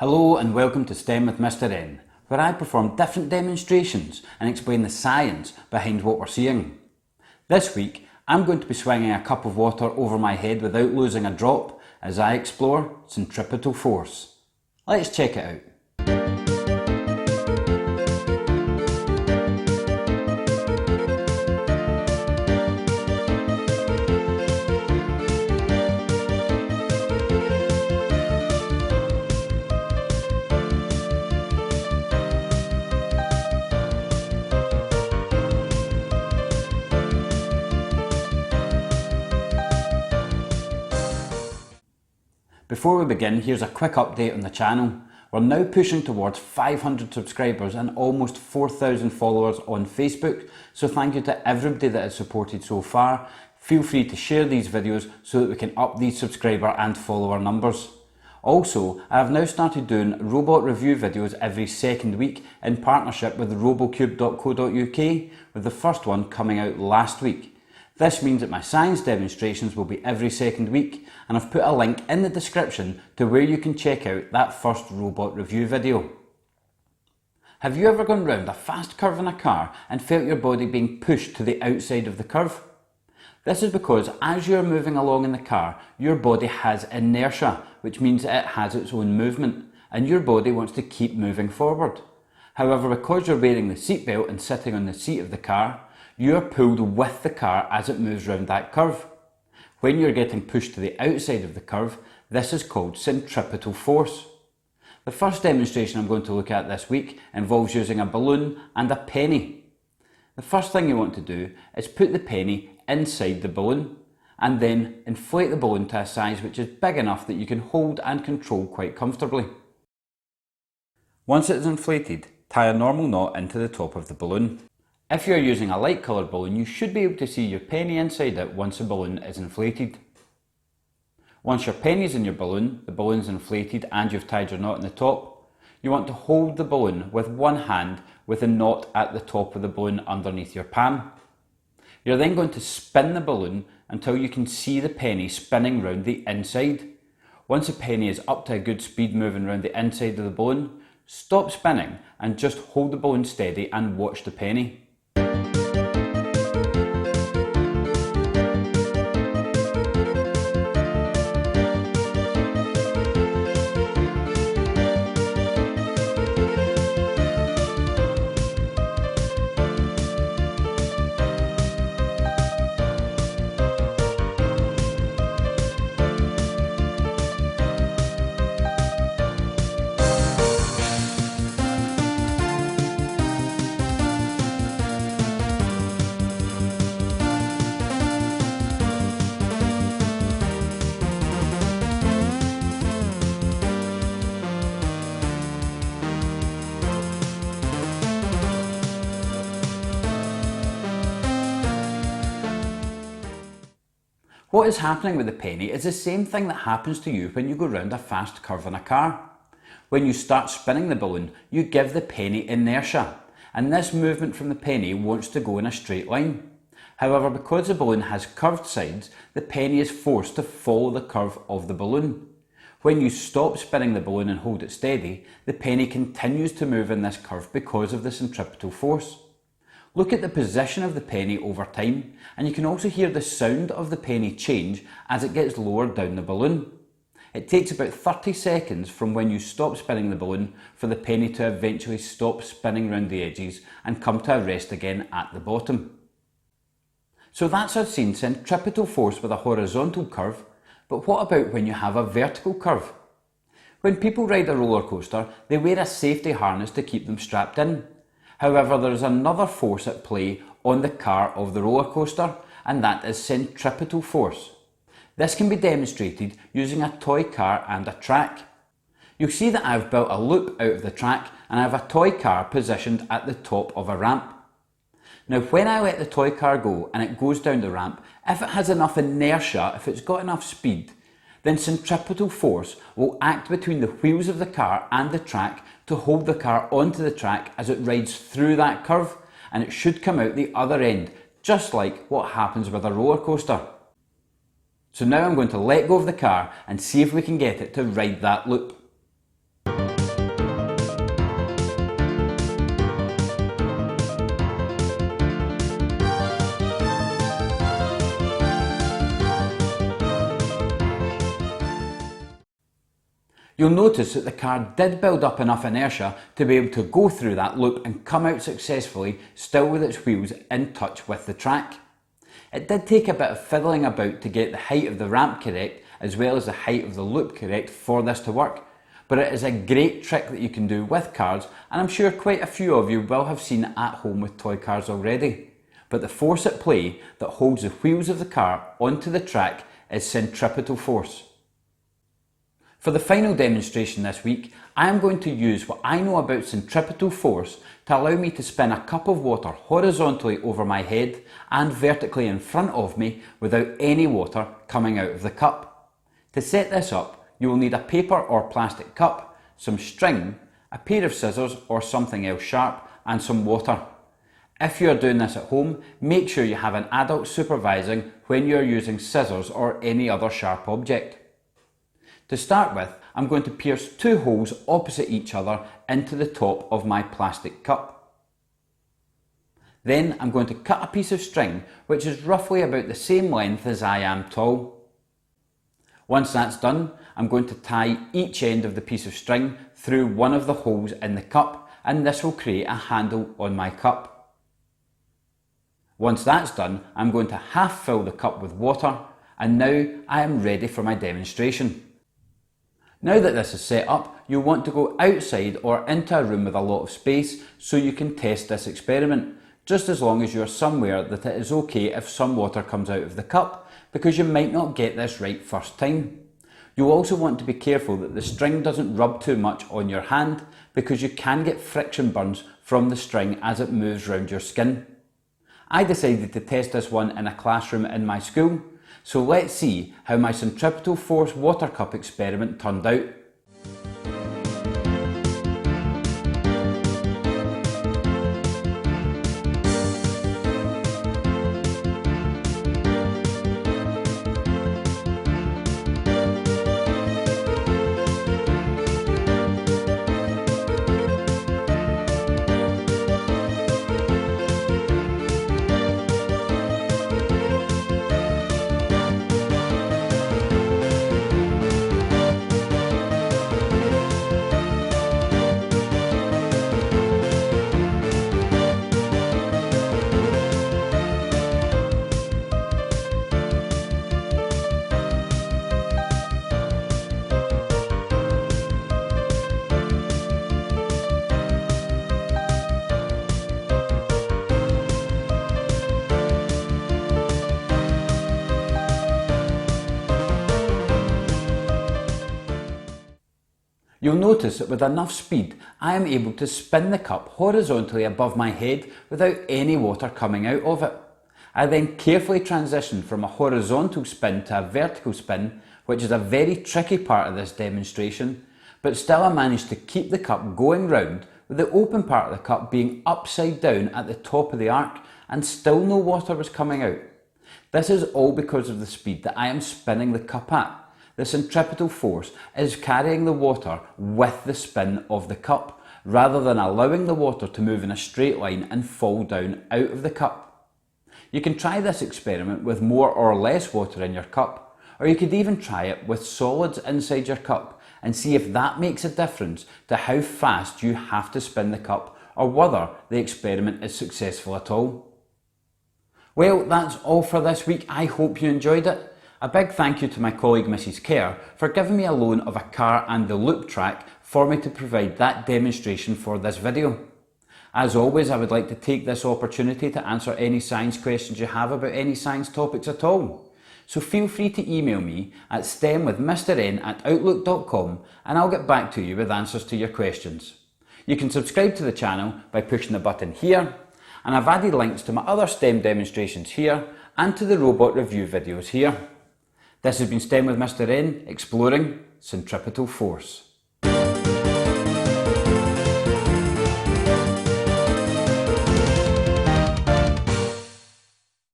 Hello and welcome to STEM with Mr. N, where I perform different demonstrations and explain the science behind what we're seeing. This week, I'm going to be swinging a cup of water over my head without losing a drop as I explore centripetal force. Let's check it out. Before we begin, here's a quick update on the channel. We're now pushing towards 500 subscribers and almost 4,000 followers on Facebook, so thank you to everybody that has supported so far. Feel free to share these videos so that we can up these subscriber and follower numbers. Also, I have now started doing robot review videos every second week in partnership with robocube.co.uk, with the first one coming out last week. This means that my science demonstrations will be every second week, and I've put a link in the description to where you can check out that first robot review video. Have you ever gone round a fast curve in a car and felt your body being pushed to the outside of the curve? This is because as you're moving along in the car, your body has inertia, which means it has its own movement, and your body wants to keep moving forward. However, because you're wearing the seatbelt and sitting on the seat of the car, you are pulled with the car as it moves round that curve. When you're getting pushed to the outside of the curve, this is called centripetal force. The first demonstration I'm going to look at this week involves using a balloon and a penny. The first thing you want to do is put the penny inside the balloon and then inflate the balloon to a size which is big enough that you can hold and control quite comfortably. Once it is inflated, tie a normal knot into the top of the balloon. If you're using a light coloured balloon, you should be able to see your penny inside it once the balloon is inflated. Once your penny's in your balloon, the balloon's inflated and you've tied your knot in the top, you want to hold the balloon with one hand with a knot at the top of the balloon underneath your palm. You're then going to spin the balloon until you can see the penny spinning round the inside. Once the penny is up to a good speed moving round the inside of the balloon, stop spinning and just hold the balloon steady and watch the penny. What is happening with the penny is the same thing that happens to you when you go round a fast curve in a car. When you start spinning the balloon, you give the penny inertia, and this movement from the penny wants to go in a straight line. However, because the balloon has curved sides, the penny is forced to follow the curve of the balloon. When you stop spinning the balloon and hold it steady, the penny continues to move in this curve because of the centripetal force. Look at the position of the penny over time, and you can also hear the sound of the penny change as it gets lowered down the balloon. It takes about 30 seconds from when you stop spinning the balloon for the penny to eventually stop spinning round the edges and come to a rest again at the bottom. So that's us seeing centripetal force with a horizontal curve, but what about when you have a vertical curve? When people ride a roller coaster, they wear a safety harness to keep them strapped in. However, there is another force at play on the car of the roller coaster, and that is centripetal force. This can be demonstrated using a toy car and a track. You'll see that I've built a loop out of the track and I have a toy car positioned at the top of a ramp. Now when I let the toy car go and it goes down the ramp, if it has enough inertia, if it's got enough speed, then centripetal force will act between the wheels of the car and the track to hold the car onto the track as it rides through that curve, and it should come out the other end, just like what happens with a roller coaster. So now I'm going to let go of the car and see if we can get it to ride that loop. You'll notice that the car did build up enough inertia to be able to go through that loop and come out successfully, still with its wheels in touch with the track. It did take a bit of fiddling about to get the height of the ramp correct as well as the height of the loop correct for this to work, but it is a great trick that you can do with cars, and I'm sure quite a few of you will have seen it at home with toy cars already. But the force at play that holds the wheels of the car onto the track is centripetal force. For the final demonstration this week, I am going to use what I know about centripetal force to allow me to spin a cup of water horizontally over my head and vertically in front of me without any water coming out of the cup. To set this up, you will need a paper or plastic cup, some string, a pair of scissors or something else sharp, and some water. If you are doing this at home, make sure you have an adult supervising when you are using scissors or any other sharp object. To start with, I'm going to pierce 2 holes opposite each other into the top of my plastic cup. Then I'm going to cut a piece of string which is roughly about the same length as I am tall. Once that's done, I'm going to tie each end of the piece of string through one of the holes in the cup, and this will create a handle on my cup. Once that's done, I'm going to half fill the cup with water, and now I am ready for my demonstration. Now that this is set up, you'll want to go outside or into a room with a lot of space so you can test this experiment, just as long as you're somewhere that it is okay if some water comes out of the cup, because you might not get this right first time. You'll also want to be careful that the string doesn't rub too much on your hand, because you can get friction burns from the string as it moves around your skin. I decided to test this one in a classroom in my school, so let's see how my centripetal force water cup experiment turned out. You'll notice that with enough speed, I am able to spin the cup horizontally above my head without any water coming out of it. I then carefully transition from a horizontal spin to a vertical spin, which is a very tricky part of this demonstration, but still I managed to keep the cup going round with the open part of the cup being upside down at the top of the arc, and still no water was coming out. This is all because of the speed that I am spinning the cup at. The centripetal force is carrying the water with the spin of the cup, rather than allowing the water to move in a straight line and fall down out of the cup. You can try this experiment with more or less water in your cup, or you could even try it with solids inside your cup and see if that makes a difference to how fast you have to spin the cup, or whether the experiment is successful at all. Well, that's all for this week. I hope you enjoyed it. A big thank you to my colleague Mrs. Kerr for giving me a loan of a car and the loop track for me to provide that demonstration for this video. As always, I would like to take this opportunity to answer any science questions you have about any science topics at all. So feel free to email me at stemwithmrn@outlook.com and I'll get back to you with answers to your questions. You can subscribe to the channel by pushing the button here, and I've added links to my other STEM demonstrations here and to the robot review videos here. This has been STEM with Mr. N, exploring centripetal force.